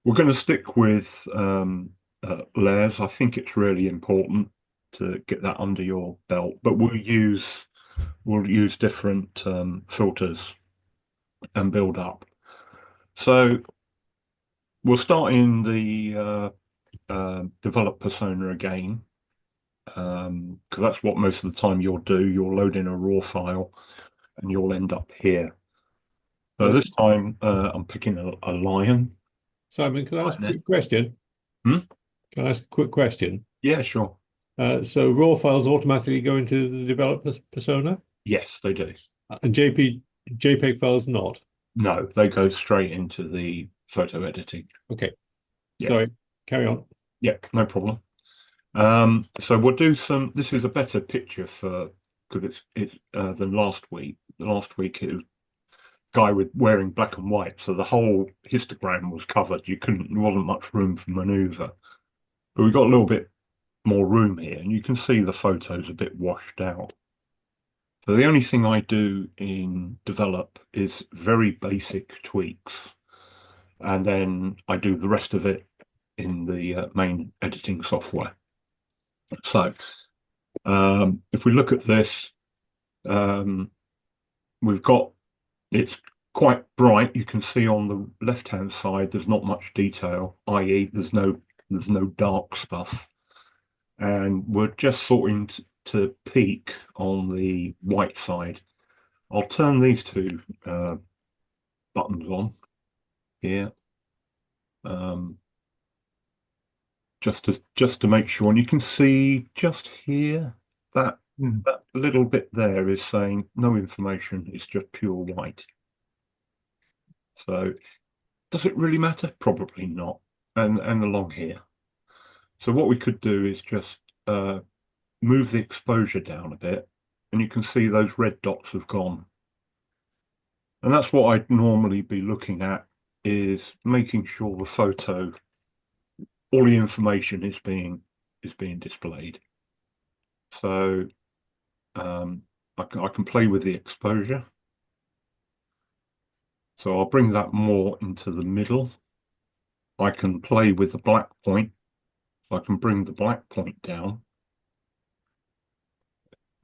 We're going to stick with layers. I think it's really important to get that under your belt, but we'll use different filters and build up. So we'll start in the develop persona again, because that's what most of the time you'll do. You'll load in a raw file and you'll end up here. So Yes. this time I'm picking a lion. Simon, can I ask a Right. quick question? Hmm? Can I ask a quick question? Yeah, sure. So raw files automatically go into the developer persona Yes, they do. and JPEG files not. No, they go straight into the photo editing. Okay, Yeah, sorry, carry on. yeah, no problem. So we'll do some. This is a better picture for because it's than last week. Last week it was a guy with wearing black and white, so the whole histogram was covered. You couldn't. There wasn't much room for manoeuvre. But we've got a little bit more room here, and you can see the photos a bit washed out. So the only thing I do in develop is very basic tweaks, and then I do the rest of it in the main editing software. So if we look at this, um, we've got it's quite bright. You can see on the left-hand side there's not much detail, i.e., there's no dark stuff, and we're just sorting to peak on the white side. I'll turn these two buttons on here, um, just to make sure, and you can see just here that Hmm. that little bit there is saying no information. It's just pure white. So does it really matter? Probably not. And along here. So what we could do is just move the exposure down a bit, and you can see those red dots have gone. And that's what I'd normally be looking at, is making sure the photo, all the information is being displayed. So I can play with the exposure. So I'll bring that more into the middle. I can play with the black point. So I can bring the black point down.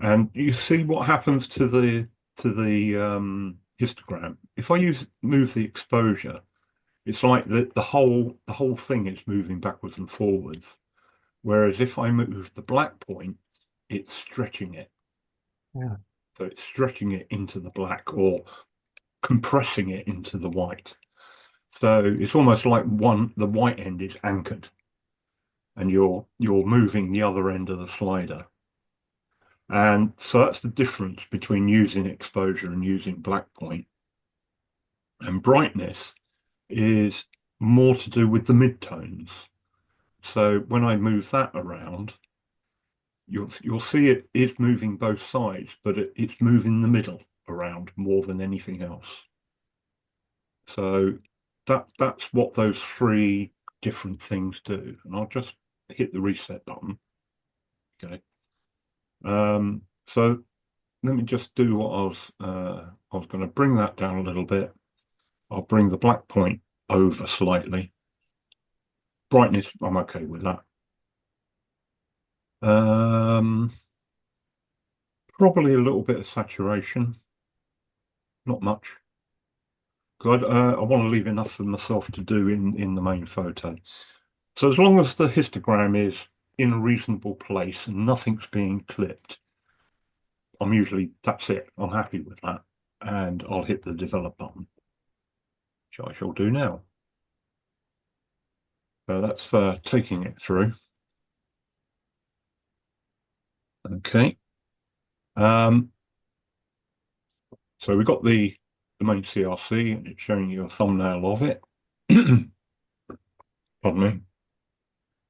And you see what happens to the histogram. If I move the exposure, it's like the whole thing is moving backwards and forwards. Whereas if I move the black point, it's stretching it. Yeah. So it's stretching it into the black or compressing it into the white. So it's almost like the white end is anchored and you're moving the other end of the slider. And so that's the difference between using exposure and using black point. And brightness is more to do with the midtones. So when I move that around, you'll see it is moving both sides, but it's moving the middle around more than anything else. So that's what those three different things do. And I'll just hit the reset button. Okay. So let me just do what I was going to bring that down a little bit. I'll bring the black point over slightly. Brightness, I'm okay with that. Um, Probably a little bit of saturation, not much. Because I want to leave enough for myself to do in the main photo. So as long as the histogram is in a reasonable place and nothing's being clipped, that's it. I'm happy with that. And I'll hit the develop button, which I shall do now. So that's taking it through. Okay. Um, so we've got the main CRC and it's showing you a thumbnail of it. Pardon me.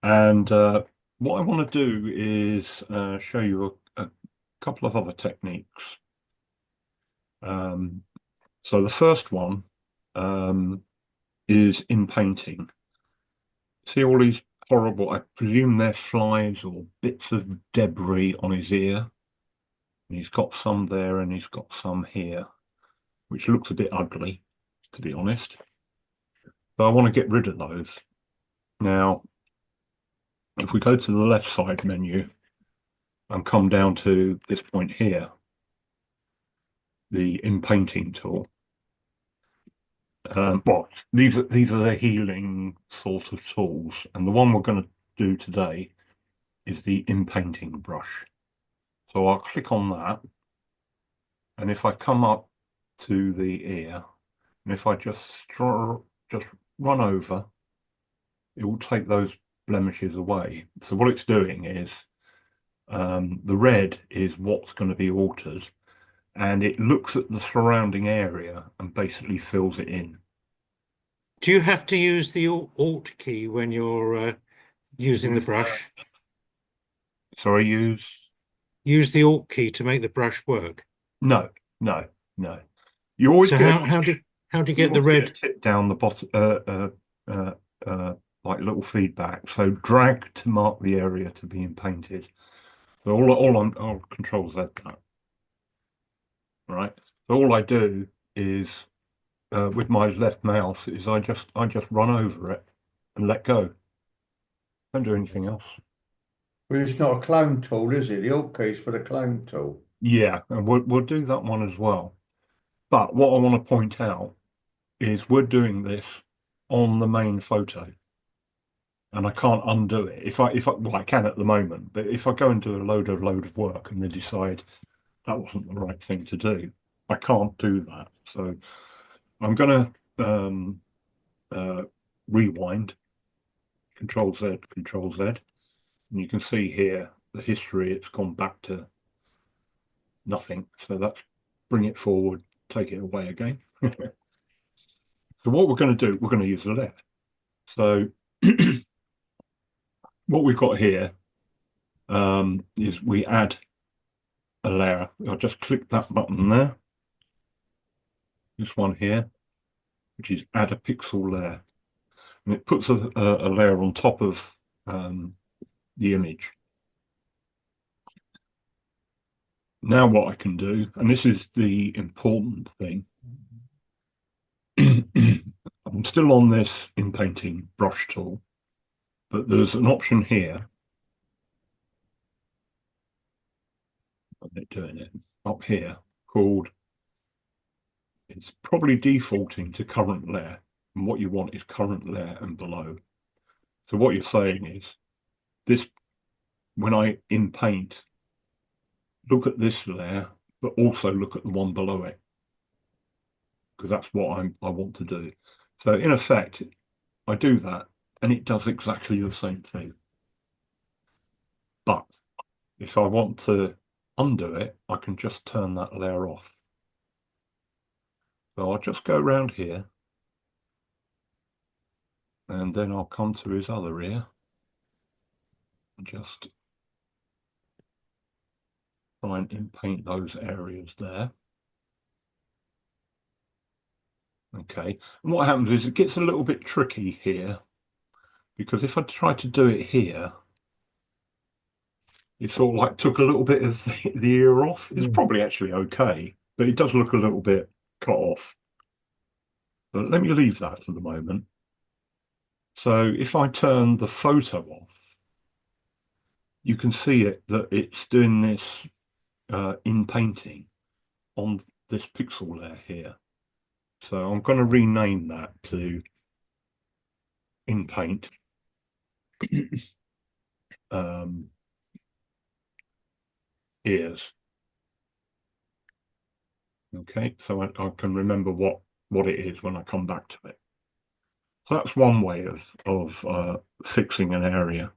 And what I want to do is show you a couple of other techniques. Um, so the first one um, is in painting. See all these horrible, I presume they're flies or bits of debris on his ear. And he's got some there and he's got some here, which looks a bit ugly, to be honest. So I want to get rid of those. Now, if we go to the left side menu and come down to this point here, the Inpainting tool. Well, these are the healing sort of tools, and the one we're going to do today is the Inpainting brush. So I'll click on that, and if I come up to the ear, and if I just run over, it will take those blemishes away. So what it's doing is the red is what's going to be altered, and it looks at the surrounding area and basically fills it in. Do you have to use the Alt key when you're using the Use brush? Sorry, use Use the Alt key to make the brush work. no, no, no. You always So get how do you you get the always get a red? tip down the bottom, uh, like little feedback. So drag to mark the area to be painted. So I'll control Z that, right? So all I do is with my left mouse is I just run over it and let go. Don't do anything else. But it's not a clone tool, is it? The alt key's for the clone tool. Yeah, and we'll do that one as well. But what I want to point out is we're doing this on the main photo, and I can't undo it. Well, I can at the moment, but if I go and do a load of work and then decide that wasn't the right thing to do, I can't do that. So I'm going to rewind, Control Z, and you can see here the history. It's gone back to nothing. So that's bring it forward, take it away again. So what we're going to do, we're going to use the layer. So what we've got here is we add a layer. I'll just click that button there. This one here, which is add a pixel layer. And it puts a layer on top of the image. Now what I can do, and this is the important thing, I'm still on this Inpainting brush tool, but there's an option here. I'm not doing it up here called, it's probably defaulting to current layer. And what you want is current layer and below. So what you're saying is this, when I inpaint, look at this layer, but also look at the one below it, because that's what I want to do. So in effect, I do that and it does exactly the same thing. But if I want to undo it, I can just turn that layer off. So I'll just go around here and then I'll come to his other ear and just try and inpaint those areas there. Okay, and what happens is it gets a little bit tricky here, because if I try to do it here, it sort of like took a little bit of the ear off. It's probably actually okay, but it does look a little bit cut off. But let me leave that for the moment. So if I turn the photo off, you can see that it's doing this Inpainting on this pixel layer here. So I'm going to rename that to Inpaint ears. Okay, so I can remember what it is when I come back to it. So that's one way of fixing an area.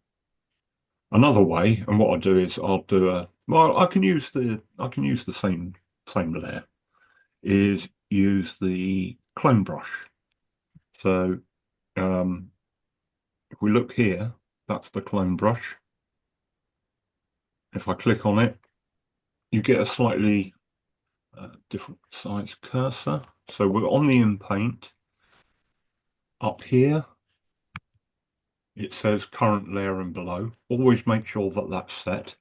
Another way, and what I'll do is I'll do I can use the same layer, is use the clone brush. So if we look here, that's the clone brush. If I click on it, you get a slightly different size cursor. So we're on the Inpaint. Up here, it says current layer and below. Always make sure that that's set.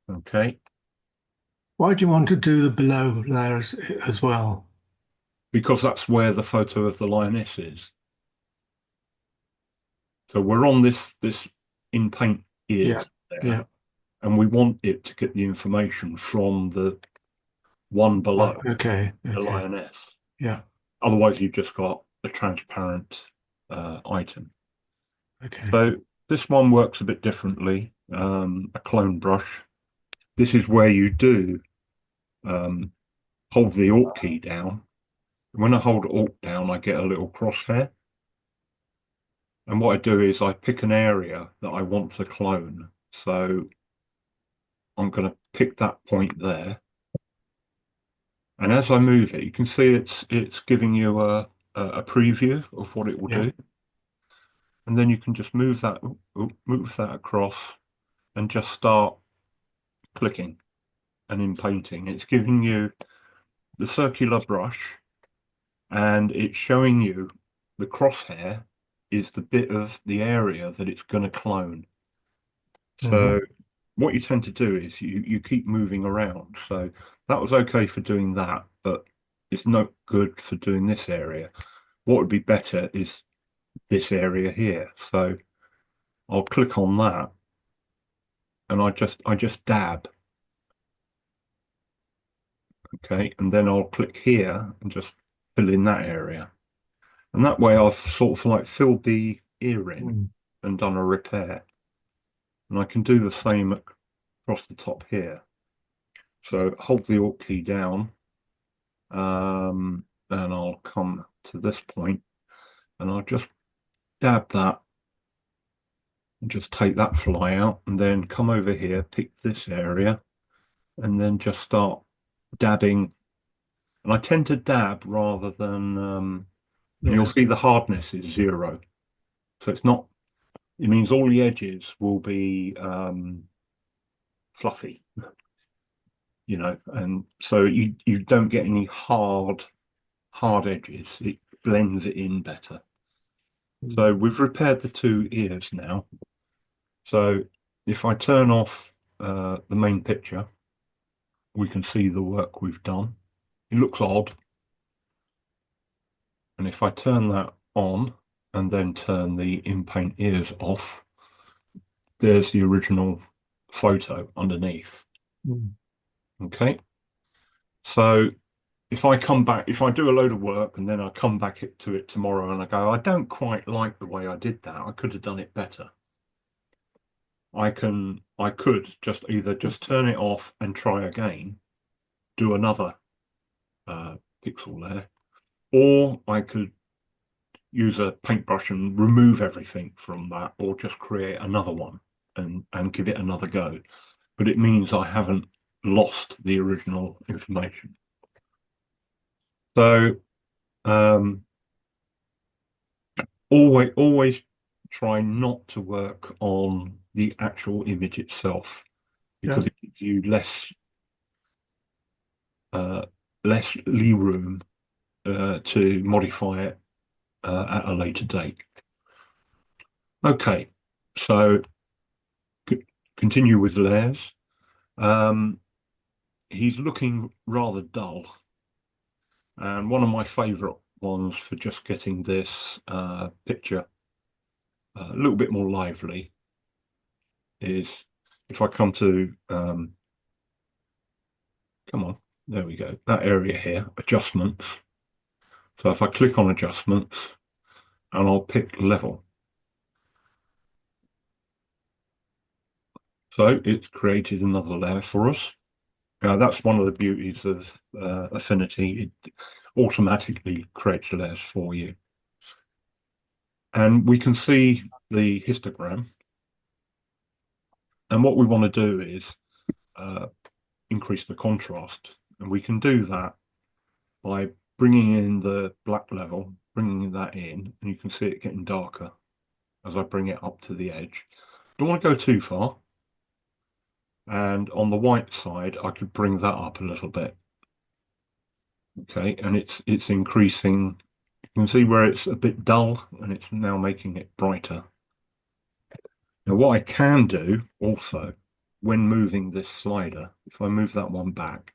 Okay. Why do you want to do the below layers as well? because that's where the photo of the lioness is. So we're on this in paint ears there, Yeah. and we want it to get the information from the one below Okay. the Okay. lioness. Yeah. Otherwise, you've just got a transparent item. Okay. So this one works a bit differently. A clone brush. This is where you do hold the Alt key down. When I hold Alt down, I get a little crosshair. And what I do is I pick an area that I want to clone. So I'm going to pick that point there. And as I move it, you can see it's giving you a preview of what it will Yeah. do. And then you can just move that across and just start clicking and in painting. It's giving you the circular brush, and it's showing you the crosshair is the bit of the area that it's going to clone. So what you tend to do is you keep moving around. So that was okay for doing that, but it's not good for doing this area. What would be better is this area here. So I'll click on that, and I just dab. Okay, and then I'll click here and just fill in that area. And that way I've sort of like filled the ear in and done a repair. And I can do the same across the top here. So hold the Alt key down, and I'll come to this point, and I'll just dab that and just take that fly out, and then come over here, pick this area, and then just start dabbing. And I tend to dab rather than, and you'll see the hardness is 0. So it's not, it means all the edges will be fluffy, and so you don't get any hard edges. It blends it in better. So we've repaired the 2 ears now. So if I turn off the main picture, we can see the work we've done. It looks odd. And if I turn that on and then turn the in-paint ears off, there's the original photo underneath. Okay. So if I come back, if I do a load of work and then I come back to it tomorrow and I go, I don't quite like the way I did that. I could have done it better. I could just either just turn it off and try again, do another pixel there, or I could use a paintbrush and remove everything from that, or just create another one and give it another go. But it means I haven't lost the original information. So always try not to work on the actual image itself, because it gives you less lee room to modify it at a later date. Okay, so continue with layers. He's looking rather dull, and one of my favorite ones for just getting this picture a little bit more lively is if I come to come on, there we go, that area here, adjustments. So if I click on adjustments and I'll pick level, so it's created another layer for us. Now that's one of the beauties of Affinity. It automatically creates layers for you. And we can see the histogram. And what we want to do is increase the contrast. And we can do that by bringing in the black level, bringing that in, and you can see it getting darker as I bring it up to the edge. Don't want to go too far. And on the white side, I could bring that up a little bit. Okay, and it's increasing. You can see where it's a bit dull, and it's now making it brighter. Now, what I can do also, when moving this slider, if I move that one back,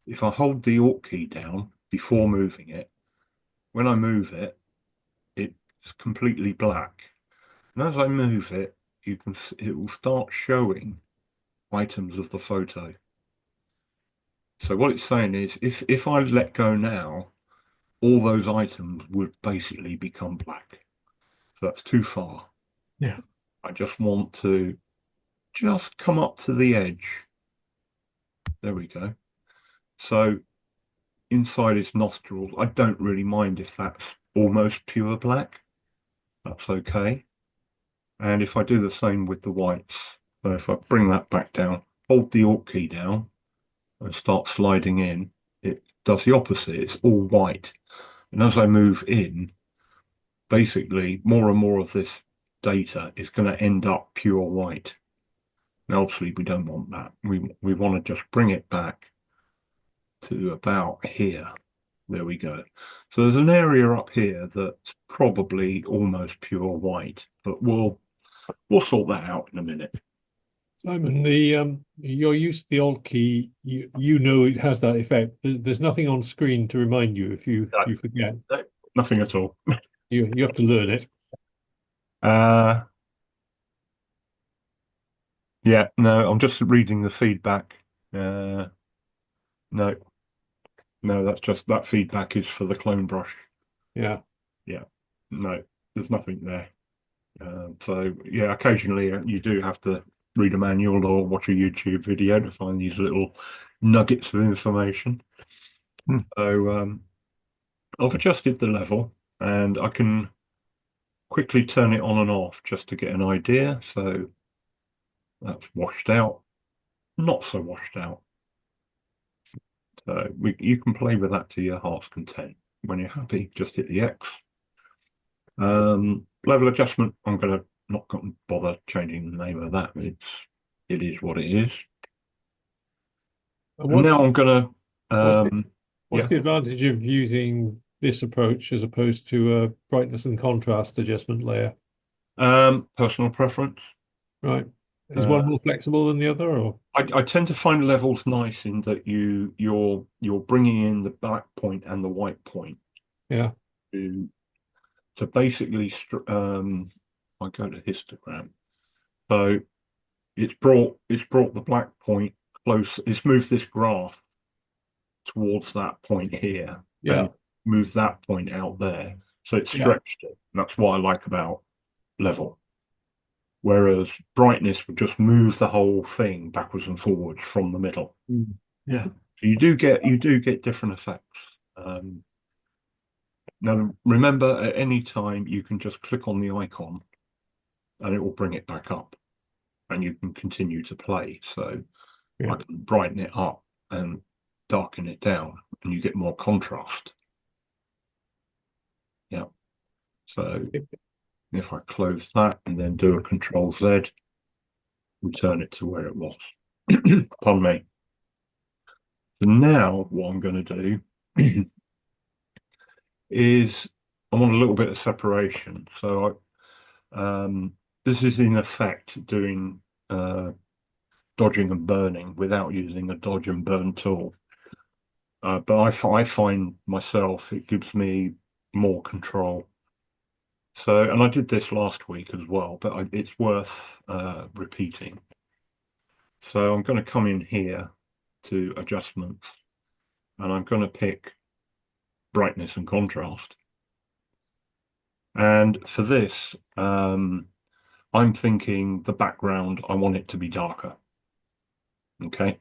if I hold the Alt key down before moving it, when I move it, it's completely black. And as I move it, it will start showing items of the photo. So what it's saying is, if I let go now, all those items would basically become black. So that's too far. Yeah. I just want to just come up to the edge. There we go. So inside its nostrils, I don't really mind if that's almost pure black. That's okay. And if I do the same with the whites, so if I bring that back down, hold the Alt key down and start sliding in, it does the opposite. It's all white. And as I move in, basically more and more of this data is going to end up pure white. Now, obviously, we don't want that. We want to just bring it back to about here. There we go. So there's an area up here that's probably almost pure white, but we'll sort that out in a minute. Simon, your use of the Alt key, you know it has that effect. There's nothing on screen to remind you if you No. forget. No, nothing at all. You have to learn it. Yeah, no, I'm just reading the feedback. No, no, that's just that feedback is for the clone brush. Yeah. Yeah, no, there's nothing there. So yeah, occasionally you do have to read a manual or watch a YouTube video to find these little nuggets of information. So I've adjusted the level and I can quickly turn it on and off just to get an idea. So that's washed out, not so washed out. So you can play with that to your heart's content. When you're happy, just hit the X. Level adjustment, I'm gonna not gonna bother changing the name of that. It is what it is. And now I'm gonna What's the advantage of using this approach as opposed to a brightness and contrast adjustment layer? personal preference. Right. Is one more flexible than the other, or? I tend to find levels nice in that you're bringing in the black point and the white point Yeah. to basically I go to histogram. So it's brought the black point close. It's moved this graph towards that point here. Yeah. And moved that point out there. So it's Yeah. stretched it. And that's what I like about level. Whereas brightness would just move the whole thing backwards and forwards from the middle. Yeah. So you do get different effects. Now remember, at any time you can just click on the icon and it will bring it back up and you can continue to play. So Yeah. I can brighten it up and darken it down and you get more contrast. Yeah. So if I close that and then do a Control Z, return it to where it was. Pardon me. So now what I'm going to do is I want a little bit of separation. So this is in effect doing dodging and burning without using a dodge and burn tool. But I find myself, it gives me more control. So, and I did this last week as well, but it's worth repeating. So I'm going to come in here to adjustments and I'm going to pick brightness and contrast. And for this, I'm thinking the background, I want it to be darker. Okay.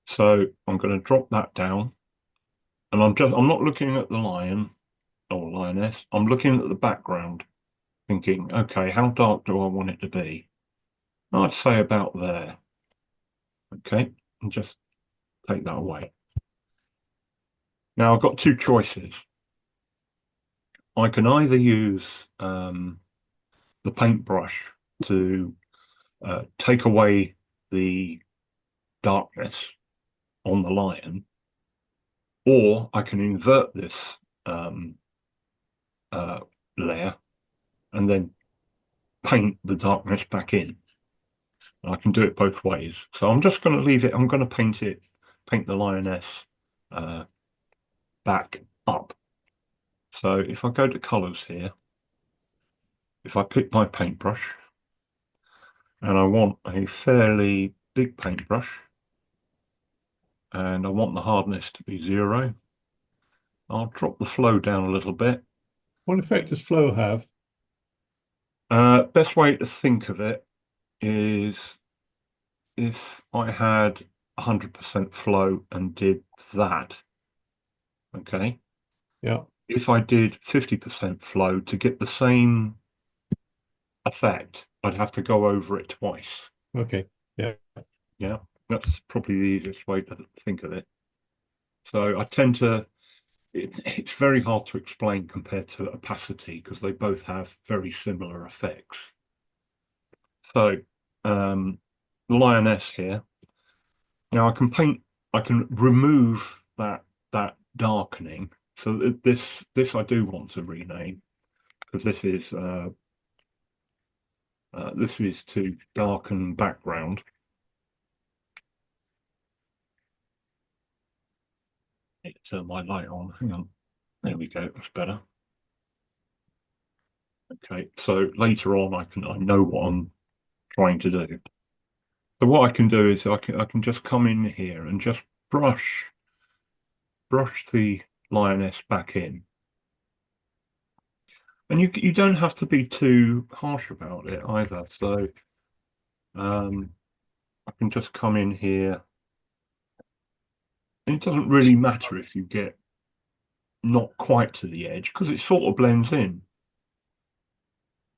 So I'm going to drop that down and I'm not looking at the lion or lioness. I'm looking at the background thinking, okay, how dark do I want it to be? I'd say about there. Okay. And just take that away. Now I've got two choices. I can either use the paintbrush to take away the darkness on the lion, or I can invert this layer and then paint the darkness back in. I can do it both ways. So I'm just going to leave it. I'm going to paint the lioness back up. So if I go to colors here, if I pick my paintbrush and I want a fairly big paintbrush and I want the hardness to be 0, I'll drop the flow down a little bit. What effect does flow have? Best way to think of it is if I had 100% flow and did that, okay? Yeah. If I did 50% flow to get the same effect, I'd have to go over it twice. Okay. Yeah. Yeah, that's probably the easiest way to think of it. So I tend to, it's very hard to explain compared to opacity because they both have very similar effects. So the lioness here. Now I can remove that darkening. So this I do want to rename because this is to darken background. Need to turn my light on. Hang on. There we go. That's better. Okay. So later on, I know what I'm trying to do. So what I can do is I can just come in here and just brush the lioness back in. And you don't have to be too harsh about it either. So I can just come in here. And it doesn't really matter if you get not quite to the edge because it sort of blends in.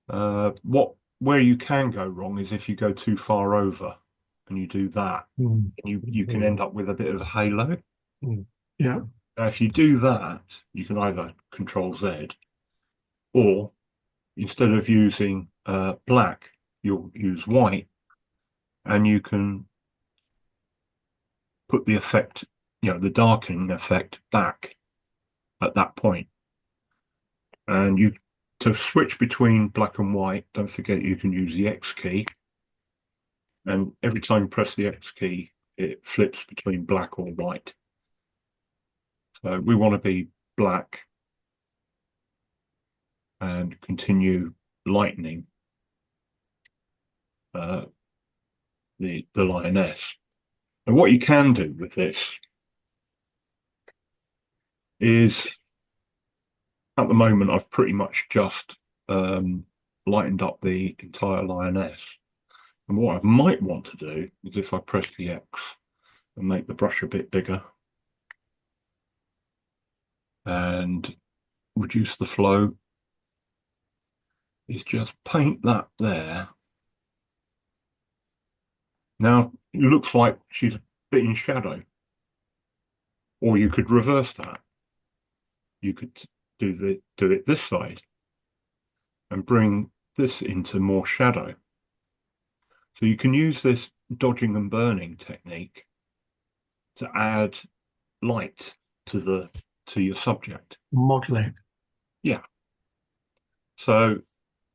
Where you can go wrong is if you go too far over and you do that, you can end up with a bit of a halo. Yeah. Now, if you do that, you can either Control Z, or instead of using black, you'll use white, and you can put the effect, the darkening effect back at that point. And to switch between black and white, don't forget you can use the X key. And every time you press the X key, it flips between black or white. So we want to be black and continue lightening the lioness. And what you can do with this is, at the moment, I've pretty much just lightened up the entire lioness. And what I might want to do is if I press the X and make the brush a bit bigger and reduce the flow, is just paint that there. Now, it looks like she's a bit in shadow. Or you could reverse that. You could do it this side and bring this into more shadow. So you can use this dodging and burning technique to add light to your subject. Modeling. Yeah. So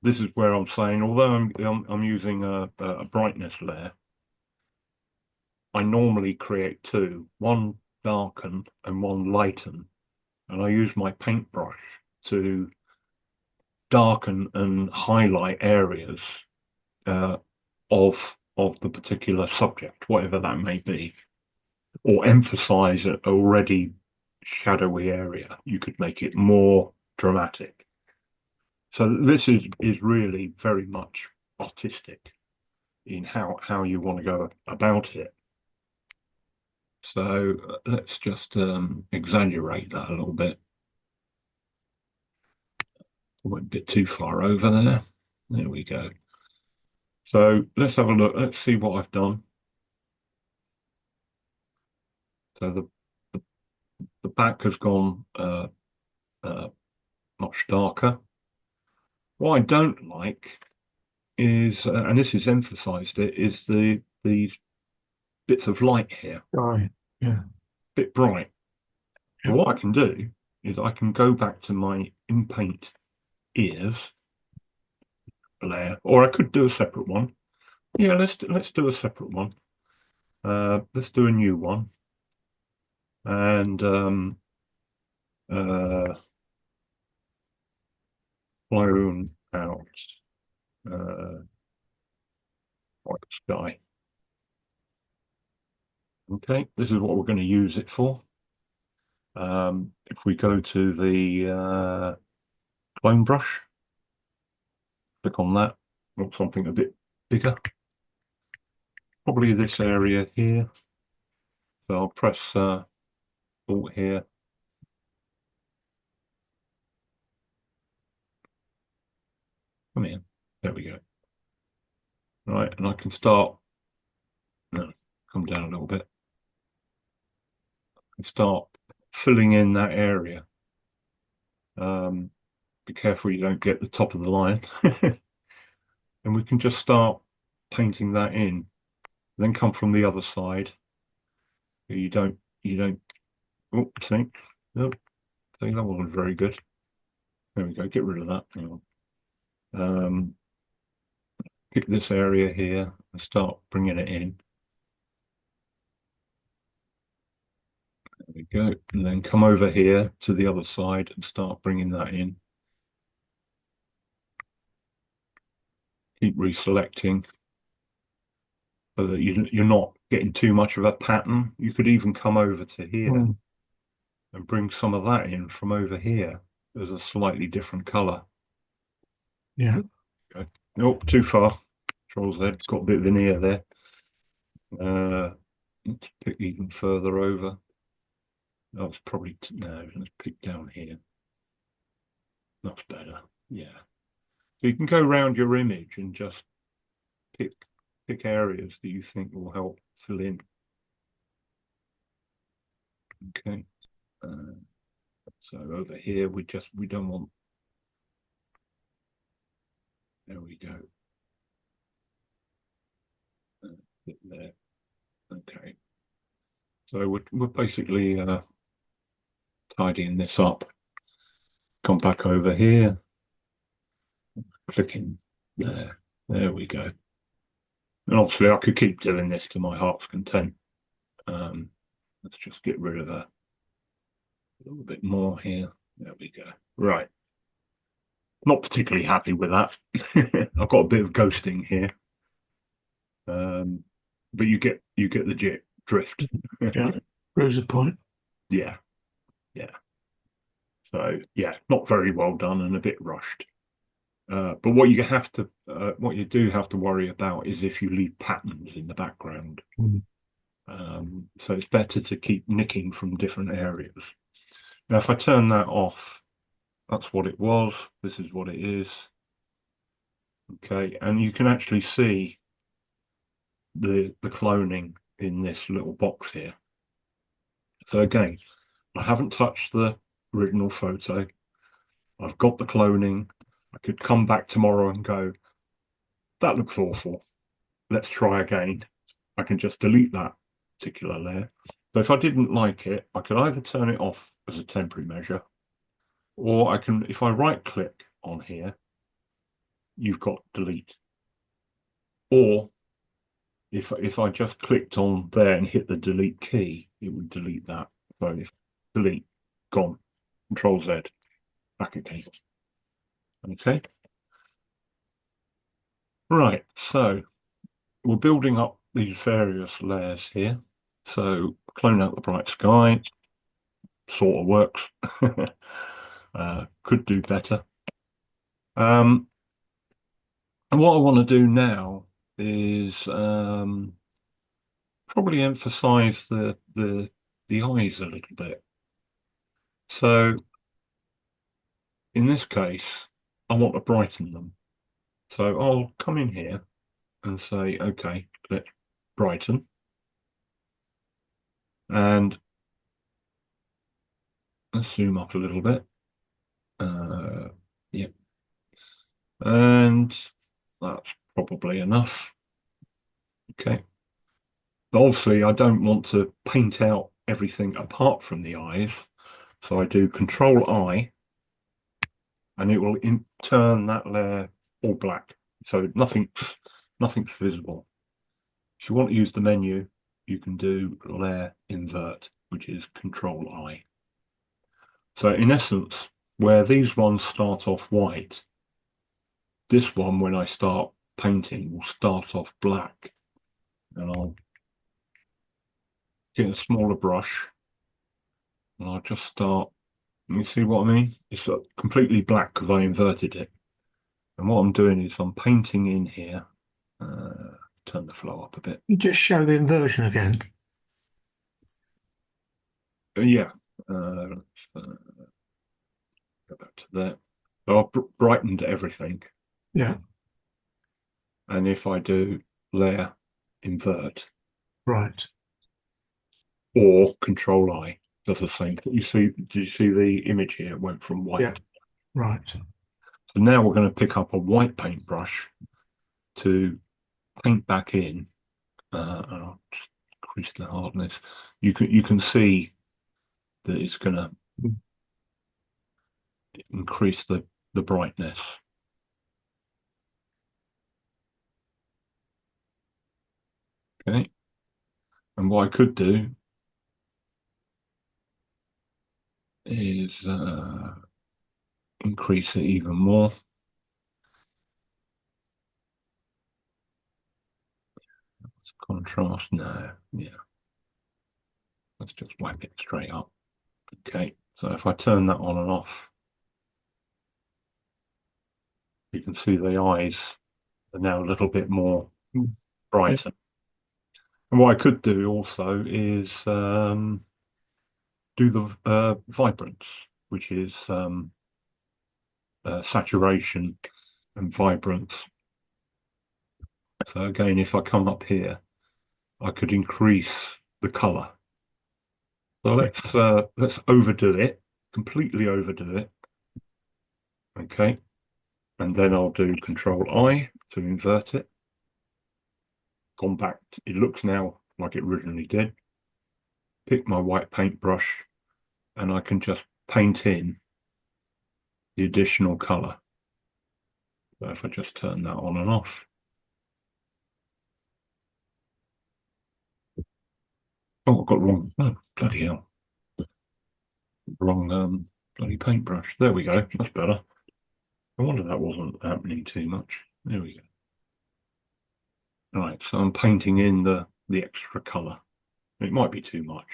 this is where I'm saying, although I'm using a brightness layer, I normally create two, one darken and one lighten, and I use my paintbrush to darken and highlight areas of the particular subject, whatever that may be, or emphasize an already shadowy area. You could make it more dramatic. So this is really very much artistic in how you want to go about it. So let's just exaggerate that a little bit. I went a bit too far over there. There we go. So let's have a look. Let's see what I've done. So the back has gone much darker. What I don't like is, and this is emphasized, is these bits of light here, Right. Yeah. bit bright. But what I can do is I can go back to my Inpaint ears layer, or I could do a separate one. Yeah, let's do a separate one. Let's do a new one, and blown out white sky. Okay, this is what we're going to use it for. If we go to the clone brush, click on that, want something a bit bigger, probably this area here. So I'll press Alt here. Come in. There we go. Right, and I can start. No, come down a little bit. And start filling in that area. Be careful you don't get the top of the line. And we can just start painting that in. Then come from the other side. You don't. Oh, think. Nope. I think that one was very good. There we go. Get rid of that. Hang on. Pick this area here and start bringing it in. There we go. And then come over here to the other side and start bringing that in. Keep reselecting so that you're not getting too much of a pattern. You could even come over to here and bring some of that in from over here as a slightly different color. Yeah. Okay. Nope, too far. Control Z, got a bit of veneer there. Let's pick even further over. That's probably no. Let's pick down here. That's better. Yeah. So you can go around your image and just pick areas that you think will help fill in. Okay. So over here, we don't want. There we go. Bit there. Okay. So we're basically tidying this up. Come back over here. Clicking there. There we go. And obviously I could keep doing this to my heart's content. Let's just get rid of a little bit more here. There we go. Right. Not particularly happy with that. I've got a bit of ghosting here. But you get the drift. Yeah. Proves the point. Yeah. So yeah, not very well done and a bit rushed. But what you do have to worry about is if you leave patterns in the background. So it's better to keep nicking from different areas. Now, if I turn that off, that's what it was. This is what it is. Okay, and you can actually see the cloning in this little box here. So again, I haven't touched the original photo. I've got the cloning. I could come back tomorrow and go, that looks awful. Let's try again. I can just delete that particular layer. So if I didn't like it, I could either turn it off as a temporary measure, or I can, if I right click on here, you've got delete. Or if I just clicked on there and hit the delete key, it would delete that. So if delete, gone, Control Z, back again. Okay. Right, so we're building up these various layers here. So clone out the bright sky, sort of works. Could do better. And what I want to do now is probably emphasize the eyes a little bit. So in this case, I want to brighten them. So I'll come in here and say, okay, let's brighten. And let's zoom up a little bit. Yeah. And that's probably enough. Okay. But obviously, I don't want to paint out everything apart from the eyes. So I do Control I, and it will turn that layer all black. So nothing's visible. If you want to use the menu, you can do Layer Invert, which is Control I. So in essence, where these ones start off white, this one, when I start painting, will start off black, and I'll get a smaller brush and I'll just start. You see what I mean? It's completely black because I inverted it. And what I'm doing is I'm painting in here. Turn the flow up a bit. You just show the inversion again. Yeah. Let's go back to there. So I've brightened everything. Yeah, And if I do layer invert right. or control I, does the same thing. Did you see the image here? It went from white. Yeah. Right. So now we're going to pick up a white paintbrush to paint back in. And I'll just increase the hardness. You can see that it's going to increase the brightness. Okay. And what I could do is increase it even more. Let's contrast. No, yeah. Let's just whack it straight up. Okay. So if I turn that on and off, you can see the eyes are now a little bit more brighter. And what I could do also is do the vibrance, which is saturation and vibrance. So again, if I come up here, I could increase the color. So let's overdo it, completely overdo it. Okay. And then I'll do Control I to invert it. Gone back. It looks now like it originally did. Pick my white paintbrush and I can just paint in the additional color. So if I just turn that on and off. Oh, I've got wrong. Oh, bloody hell. Wrong bloody paintbrush. There we go. That's better. I wonder that wasn't happening too much. There we go. All right, so I'm painting in the extra color. It might be too much.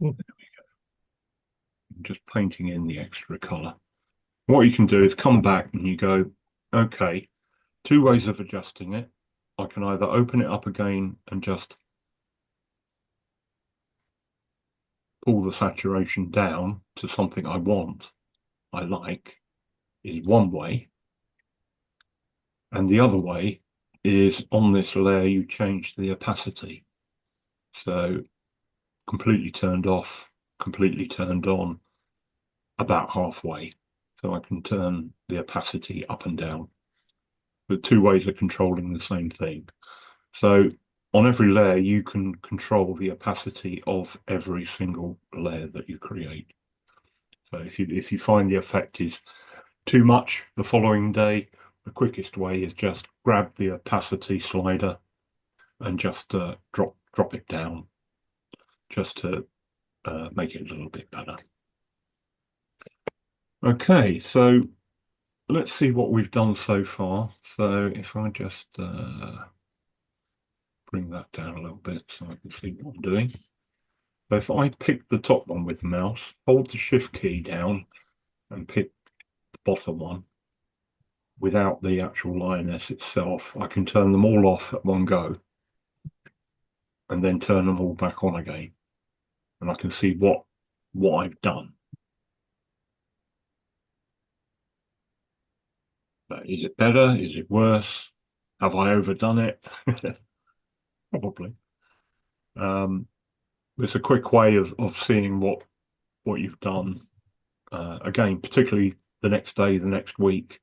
There we go. I'm just painting in the extra color. What you can do is come back and you go, okay, two ways of adjusting it. I can either open it up again and just pull the saturation down to something I want, I like, is one way. And the other way is on this layer, you change the opacity. So completely turned off, completely turned on, about halfway. So I can turn the opacity up and down. But two ways of controlling the same thing. So on every layer, you can control the opacity of every single layer that you create. So if you find the effect is too much the following day, the quickest way is just grab the opacity slider and just drop it down, just to make it a little bit better. Okay, so let's see what we've done so far. So if I just bring that down a little bit so I can see what I'm doing. So if I pick the top one with the mouse, hold the shift key down and pick the bottom one without the actual lioness itself, I can turn them all off at one go and then turn them all back on again. And I can see what I've done. Is it better? Is it worse? Have I overdone it? Probably. It's a quick way of seeing what you've done. Again, particularly the next day, the next week,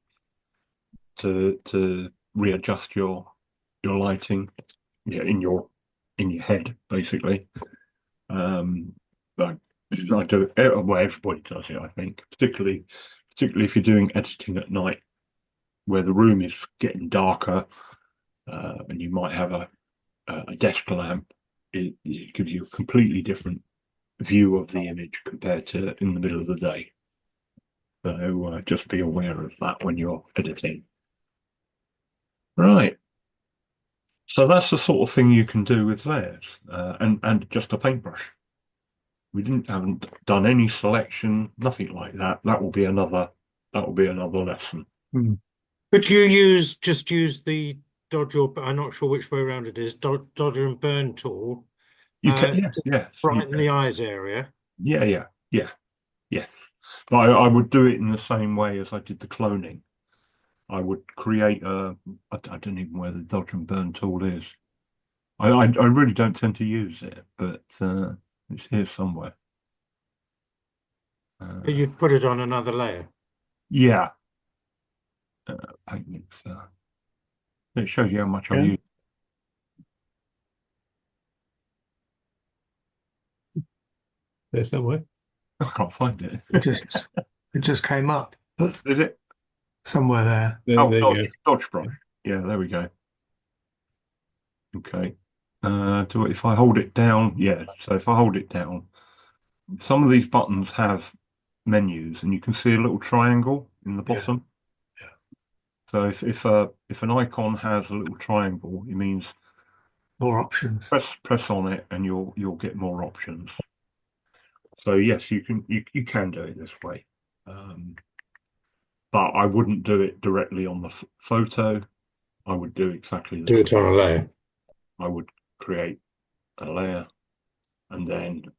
to readjust your lighting, yeah, in your head, basically. But I do it well, everybody does it, I think, particularly if you're doing editing at night, where the room is getting darker, and you might have a desk lamp. It gives you a completely different view of the image compared to in the middle of the day. So just be aware of that when you're editing. Right. So that's the sort of thing you can do with layers and just a paintbrush. We haven't done any selection, nothing like that. That will be another lesson. Could you just use the dodge or I'm not sure which way around it is, dodger and burn tool, You can, to yes, you brighten can. the eyes area? Yeah, yes. But I would do it in the same way as I did the cloning. I would create I don't even know where the dodge and burn tool is. I really don't tend to use it, but it's here somewhere. But you'd put it on another layer. Yeah, paint mix. It shows you how much I've Yeah. used. There somewhere. I can't find it. It just came up Is it? somewhere there. Oh, There you go. dodge brush. Yeah, there we go. Okay. If I hold it down, yeah. So if I hold it down, some of these buttons have menus, and you can see a little triangle in the Yeah. bottom. Yeah. So if an icon has a little triangle, it means More options. press on it, and you'll get more options. So yes, you can do it this way, but I wouldn't do it directly on the photo. I would do exactly the Do it same. on a layer. I would create a layer, and then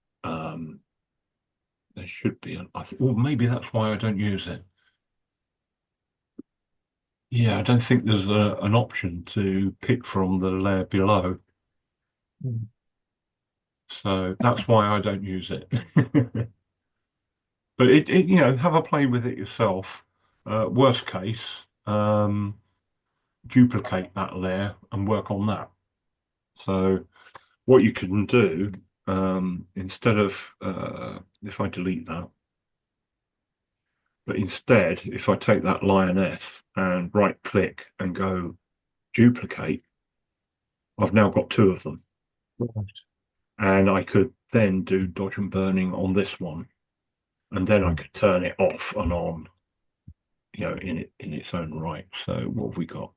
there should be well, maybe that's why I don't use it. Yeah, I don't think there's an option to pick from the layer below. So that's why I don't use it. But have a play with it yourself. Worst case, duplicate that layer and work on that. So what you can do, instead of, if I delete that, but instead, if I take that lioness and right click and go duplicate, I've now got two of them. And I could then do dodge and burning on this one. And then I could turn it off and on, in its own right. So what have we got?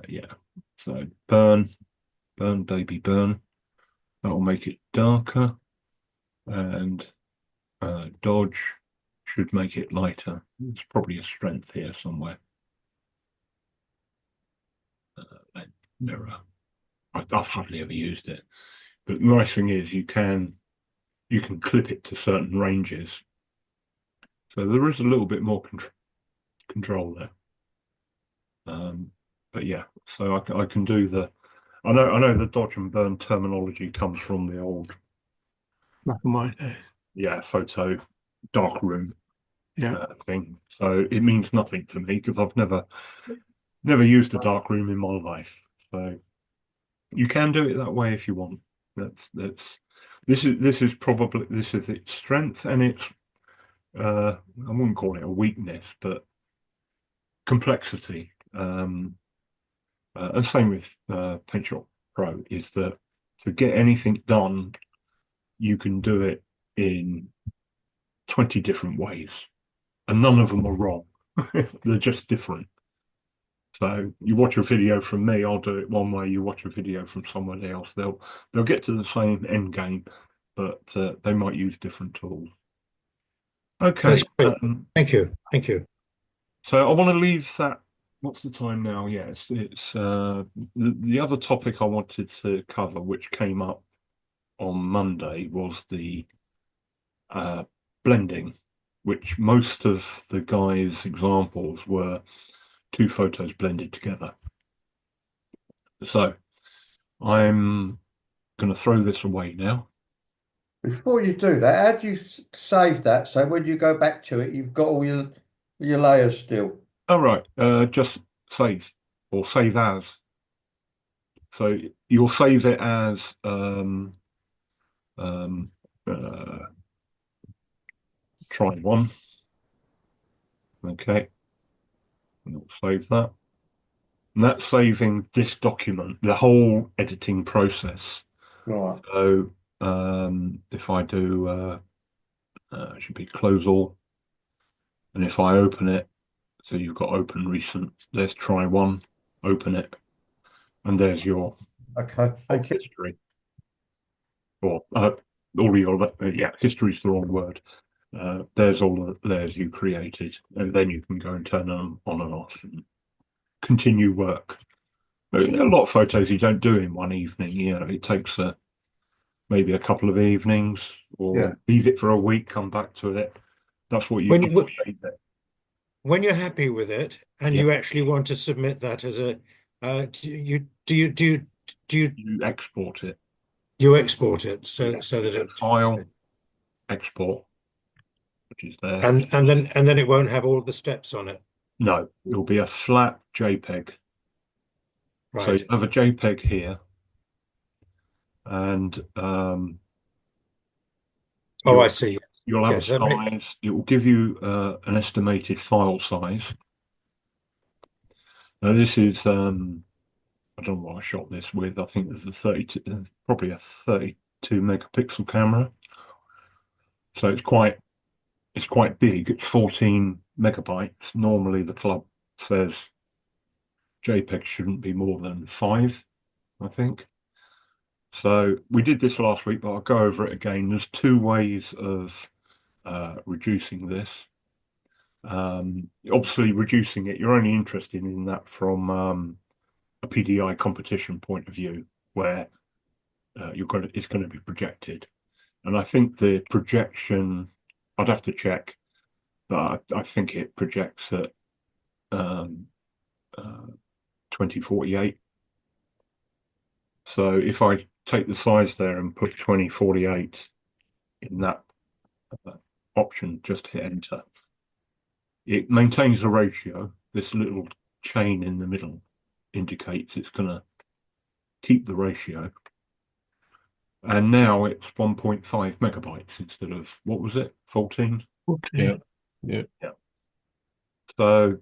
Yeah. So burn, baby, burn. That'll make it darker. And dodge should make it lighter. There's probably a strength here somewhere. Mirror. I've hardly ever used it, but the nice thing is you can clip it to certain ranges, so there is a little bit more control there. But yeah, so I can do the. I know the dodge and burn terminology comes from the old Black and white days. photo dark room Yeah. thing. So it means nothing to me because I've never used a dark room in my life. So you can do it that way if you want. This is probably its strength and its I wouldn't call it a weakness, but complexity. And same with PaintShop Pro is that to get anything done, you can do it in 20 different ways, and none of them are wrong. They're just different. So you watch a video from me, I'll do it one way. You watch a video from someone else, they'll get to the same end game, but they might use different tools. Okay. That's great. Thank you. So I want to leave that. What's the time now? Yeah, it's the other topic I wanted to cover, which came up on Monday, was the blending, which most of the guys' examples were two photos blended together. So I'm going to throw this away now. Before you do that, how do you save that? So when you go back to it, you've got all your layers still. All right, just save or save as. So you'll save it as try one. Okay, and we'll save that. And that's saving this document, the whole editing process. Right. So if I do, it should be close all. And if I open it, so you've got open recent, there's try one, open it, and there's your Okay, thank you. history. Or all your, yeah, history's the wrong word. There's all the layers you created, and then you can go and turn them on and off and continue work. There's a lot of photos you don't do in one evening. You know, it takes maybe a couple of evenings, or Yeah. leave it for a week, come back to it. That's what you When do. you when you're happy with it and Yeah. you actually want to submit that as a do You export it. you export it so Yeah. so that it File, export, which is there. and then it won't have all the steps on it, No, it'll be a flat JPEG. So right? you have a JPEG here, and Oh, you'll I see. you'll have a Yes, that makes size. It will give you an estimated file size. Now this is I don't know what I shot this with. I think there's a 32, probably a 32 megapixel camera. So it's quite big. It's 14 megabytes. Normally the club says JPEG shouldn't be more than 5, I think. So we did this last week, but I'll go over it again. There's two ways of reducing this. Obviously, reducing it, you're only interested in that from a PDI competition point of view, where it's going to be projected. And I think the projection, I'd have to check, but I think it projects at 2048. So if I take the size there and put 2048 in that option, just hit enter. It maintains the ratio. This little chain in the middle indicates it's going to keep the ratio. And now it's 1.5 megabytes instead of, what was it, 14? 14. Yeah. So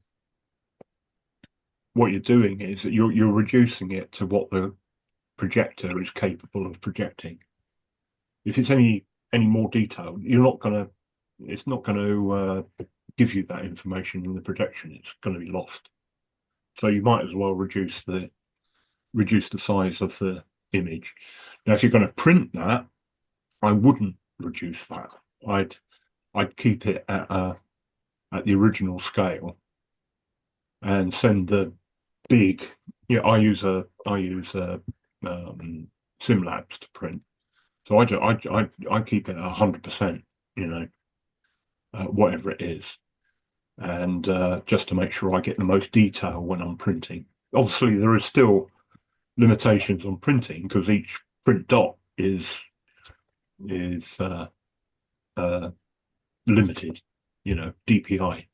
what you're doing is that you're reducing it to what the projector is capable of projecting. If it's any more detailed, it's not going to give you that information in the projection. It's going to be lost. So you might as well reduce the size of the image. Now, if you're going to print that, I wouldn't reduce that. I'd keep it at the original scale and send the big. Yeah, I use SimLabs to print, so I keep it 100%. You know, whatever it is, and just to make sure I get the most detail when I'm printing. Obviously, there is still limitations on printing because each print dot is limited, you know, DPI.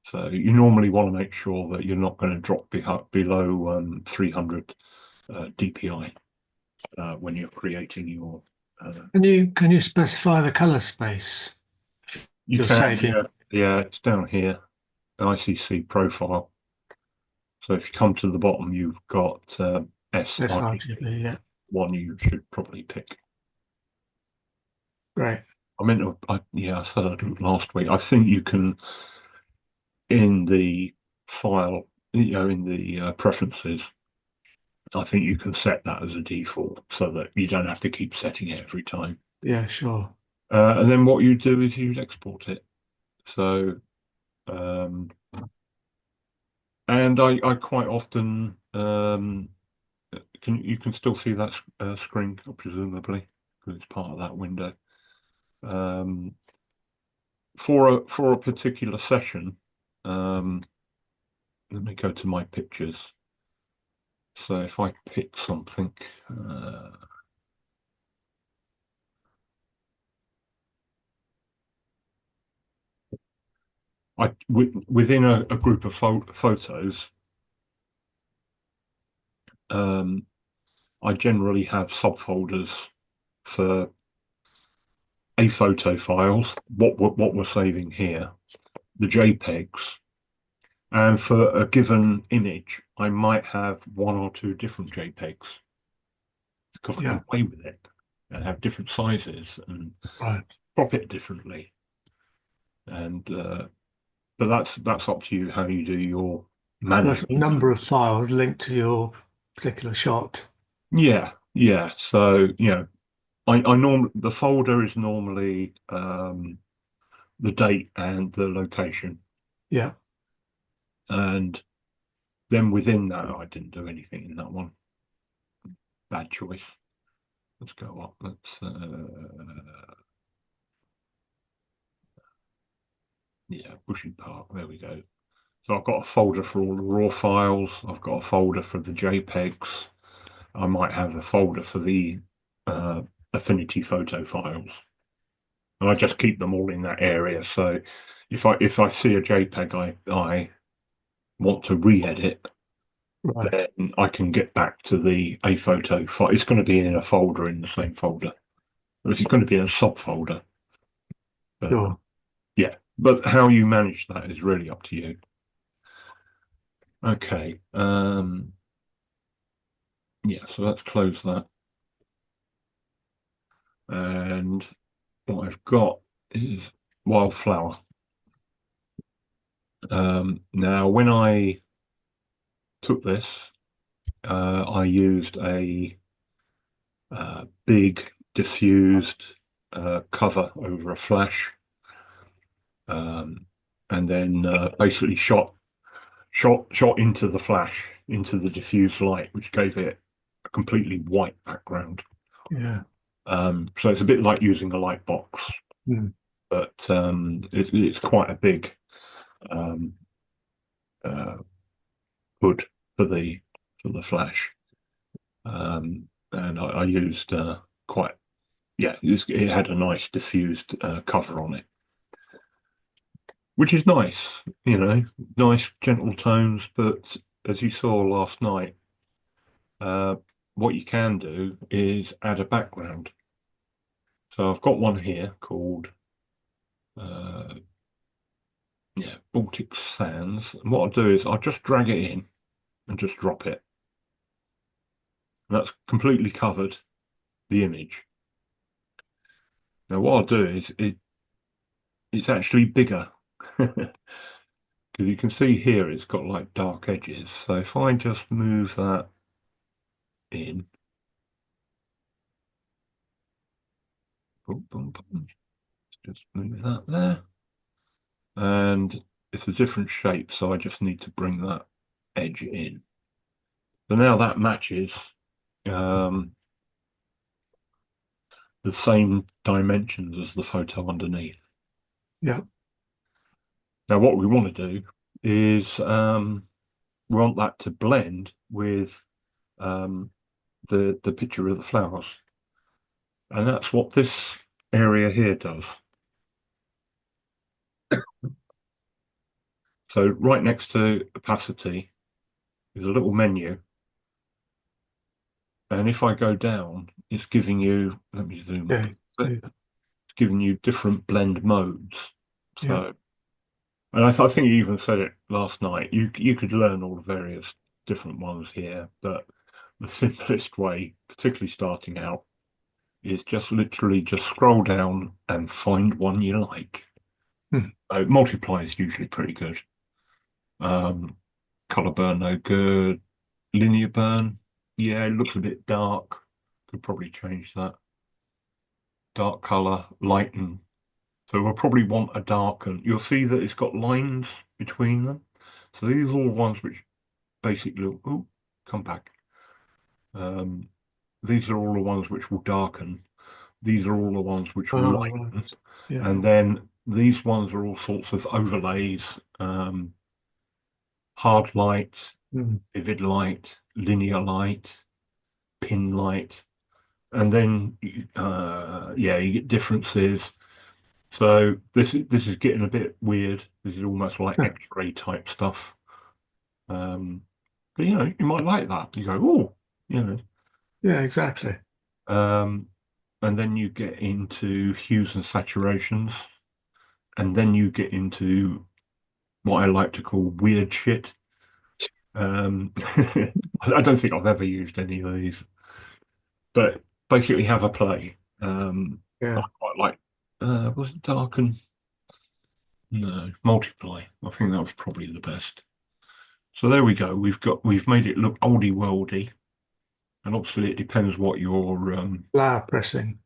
So you normally want to make sure that you're not going to drop below 300 DPI when you're creating your. Can you specify the color space? You You're can, saving. yeah, it's down here, ICC profile. So if you come to the bottom, you've got sRGB, yeah. one you should probably pick. Great. I said I did last week. I think you can, in the file, you know, in the preferences, I think you can set that as a default so that you don't have to keep setting it every time. Yeah, sure. And then what you do is you'd export it. So, and I quite often you can still see that screen, presumably, because it's part of that window. For a particular session, let me go to my pictures. So if I pick something, within a group of photos, I generally have subfolders for a photo files, what we're saving here, the JPEGs, and for a given image, I might have one or two different JPEGs because I Yeah. can play with it and have different sizes and Right. crop it differently. And but that's up to you how you do your That's a management. number of files linked to your particular shot. Yeah, yeah. So, I normally the folder is normally the date and the location, Yeah. and then within that, I didn't do anything in that one. Bad choice. Let's go up. Yeah, Bushy Park. There we go. So I've got a folder for all the raw files. I've got a folder for the JPEGs. I might have a folder for the uh, Affinity Photo files, and I just keep them all in that area. So if I see a JPEG I want to re-edit, Right. then I can get back to the a photo file. It's going to be in a folder in the same folder. It's going to be in a subfolder. But, Sure. yeah, but how you manage that is really up to you. Okay. Yeah, so let's close that. And what I've got is wildflower. Now, when I took this, I used a big diffused cover over a flash, and then basically shot into the flash, into the diffuse light, which gave it a completely white background. Yeah. So it's a bit like using a light box, Mm. but it's quite a big uh, hood for the flash. And I used quite, yeah, it had a nice diffused cover on it, which is nice, nice gentle tones. But as you saw last night, uh, what you can do is add a background. So I've got one here called uh, yeah, Baltic Sands. And what I'll do is I'll just drag it in and just drop it. And that's completely covered the image. Now what I'll do is it's actually bigger. Because you can see here it's got like dark edges. So if I just move that in, boom, boom, boom, just move that there. And it's a different shape, so I just need to bring that edge in. So now that matches um, the same dimensions as the photo underneath. Yeah. Now what we want to do is we want that to blend with um, the picture of the flowers. And that's what this area here does. So right next to opacity is a little menu. And if I go down, it's giving you, let me zoom up Okay. a bit, it's giving you different blend modes. Yeah. So, and I think you even said it last night, you could learn all the various different ones here, but the simplest way, particularly starting out, is just literally just scroll down and find one you like. Hmm. Multiply is usually pretty good. Color burn, no good. Linear burn, yeah, it looks a bit dark. Could probably change that. Dark color, lighten. So we'll probably want a darken. You'll see that it's got lines between them. So these are all ones which basically, oh, come back. Um, these are all the ones which will darken. These are all the ones which will Oh, lighten. right. Yeah. And then these ones are all sorts of overlays, hard light, Mm. vivid light, linear light, pin light, and then yeah, you get differences. So this is getting a bit weird. This is almost like Huh. X-ray type stuff. But you might like that. You go, oh, you know. Yeah, exactly. Um, and then you get into hues and saturations, and then you get into what I like to call weird shit. I don't think I've ever used any of these, but basically have a play. I Yeah. quite like was it darken? No, multiply. I think that was probably the best. So there we go. We've made it look oldie worldy, and obviously it depends what your Flower pressing.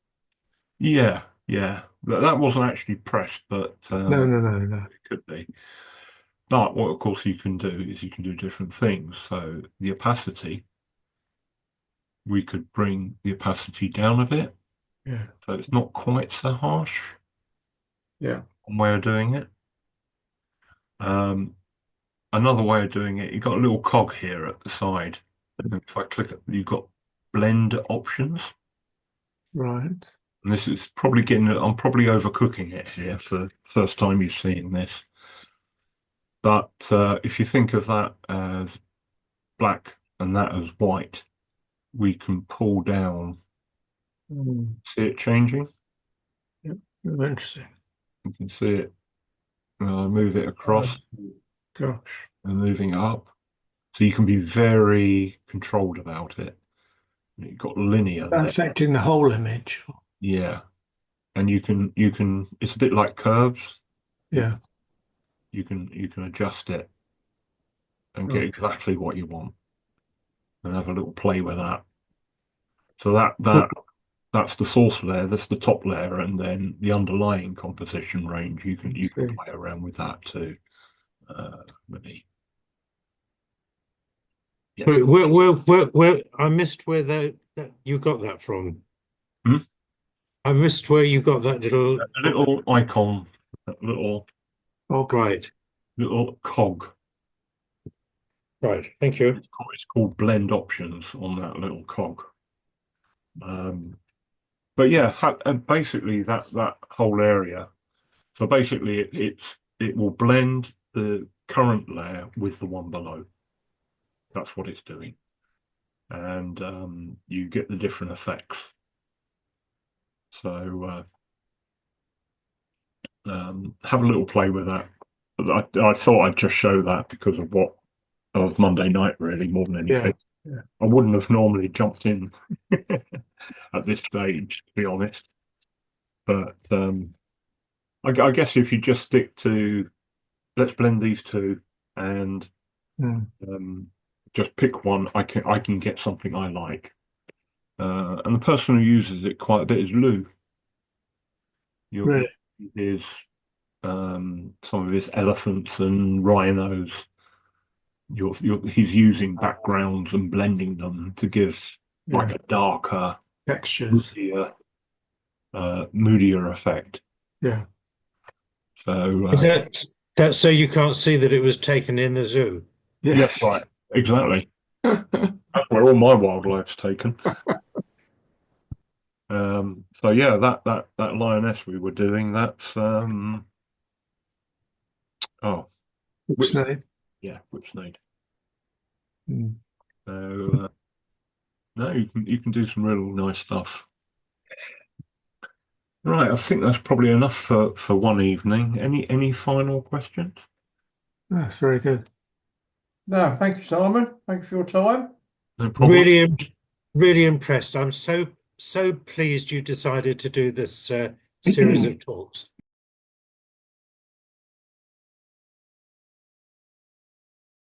yeah, yeah. That wasn't actually pressed, but No, no, no, no. it could be. But what, of course, you can do is you can do different things. So the opacity, we could bring the opacity down a bit, Yeah, so it's not quite so harsh. yeah. One way of doing it. Another way of doing it, you've got a little cog here at the side. And if I click it, you've got blend options. Right. And this is probably I'm probably overcooking it here for the first time you've seen this. But if you think of that as black and that as white, we can pull down, see it changing. Yeah. Oh, interesting. You can see it, move it across Gosh. and moving it up. So you can be very controlled about it. You've got linear there. Affecting the whole image. Yeah. And it's a bit like curves. Yeah. You can adjust it and get Right. exactly what you want and have a little play with that. So that's the source layer, that's the top layer, and then the underlying composition range. You can see. play around with that too. Maybe. Yeah. Where I missed where that you got that from. Hmm? I missed where you got that little A little icon, a little right. cog. Right. Thank you. It's called blend options on that little cog. But yeah, and basically that whole area. So basically, it will blend the current layer with the one below. That's what it's doing, and you get the different effects. So have a little play with that. I thought I'd just show that because of Monday night, really, more than anything. Yeah. I wouldn't have normally jumped in at this stage, to be honest. But I guess if you just stick to let's blend these two and just pick one, I can get something I like. And the person who uses it quite a bit is Lou. Really? His some of his elephants and rhinos. He's using backgrounds and blending them to give like a darker, Textures. moodier effect. Yeah. So Is that so you can't see that it was taken in the zoo? yes, right, exactly. That's where all my wildlife's taken. So yeah, that lioness we were doing, that's Whipsnade. yeah, Whipsnade. Mm. So no, you can do some real nice stuff. Right, I think that's probably enough for one evening. Any final questions? That's very good. No, thank you, Simon. Thank you for your time. No problem. Really impressed. I'm so pleased you decided to do this series of talks.